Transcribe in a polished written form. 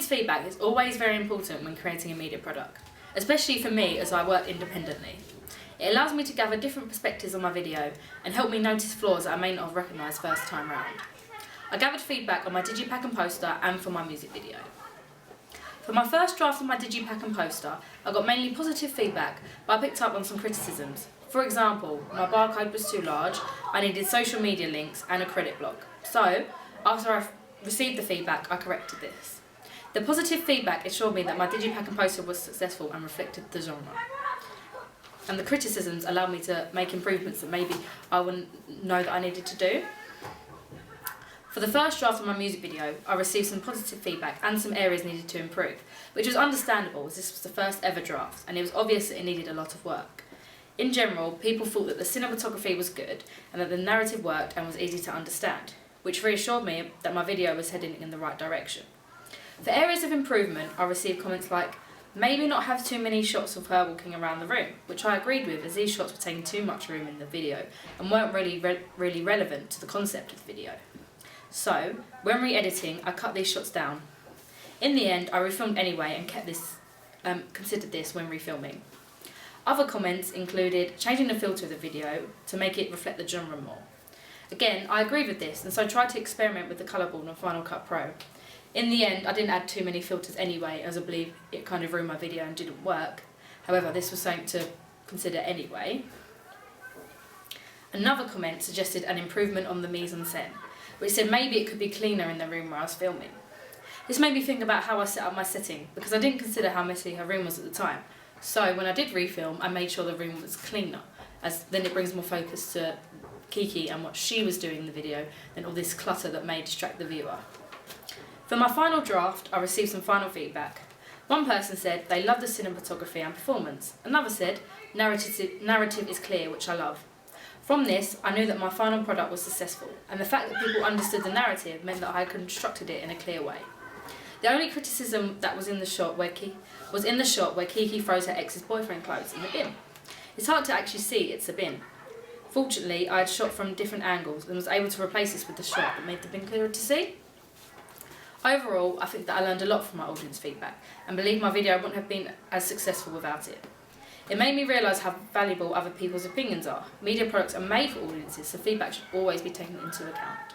Audience feedback is always very important when creating a media product, especially for me as I work independently. It allows me to gather different perspectives on my video and help me notice flaws that I may not have recognised first time round. I gathered feedback on my digipack and poster and for my music video. For my first draft of my digipack and poster, I got mainly positive feedback, but I picked up on some criticisms. For example, my barcode was too large, I needed social media links and a credit block. So, after I received the feedback, I corrected this. The positive feedback assured me that my digipack and poster was successful and reflected the genre. And the criticisms allowed me to make improvements that maybe I wouldn't know that I needed to do. For the first draft of my music video, I received some positive feedback and some areas needed to improve, which was understandable as this was the first ever draft and it was obvious that it needed a lot of work. In general, people thought that the cinematography was good and that the narrative worked and was easy to understand, which reassured me that my video was heading in the right direction. For areas of improvement, I received comments like, maybe not have too many shots of her walking around the room, which I agreed with as these shots were taking too much room in the video and weren't really relevant to the concept of the video. So, when re-editing, I cut these shots down. In the end, I refilmed anyway and considered this when refilming. Other comments included changing the filter of the video to make it reflect the genre more. Again, I agreed with this and so I tried to experiment with the colour board on Final Cut Pro. In the end, I didn't add too many filters anyway, as I believe it kind of ruined my video and didn't work. However, this was something to consider anyway. Another comment suggested an improvement on the mise-en-scène, which said maybe it could be cleaner in the room where I was filming. This made me think about how I set up my setting, because I didn't consider how messy her room was at the time. So when I did refilm, I made sure the room was cleaner, as then it brings more focus to Kiki and what she was doing in the video than all this clutter that may distract the viewer. For my final draft, I received some final feedback. One person said they loved the cinematography and performance. Another said, narrative is clear, which I love. From this, I knew that my final product was successful, and the fact that people understood the narrative meant that I had constructed it in a clear way. The only criticism that was in the shot where Kiki throws her ex's boyfriend clothes in the bin. It's hard to actually see it's a bin. Fortunately, I had shot from different angles and was able to replace this with the shot that made the bin clearer to see. Overall, I think that I learned a lot from my audience feedback and believe my video wouldn't have been as successful without it. It made me realise how valuable other people's opinions are. Media products are made for audiences, so feedback should always be taken into account.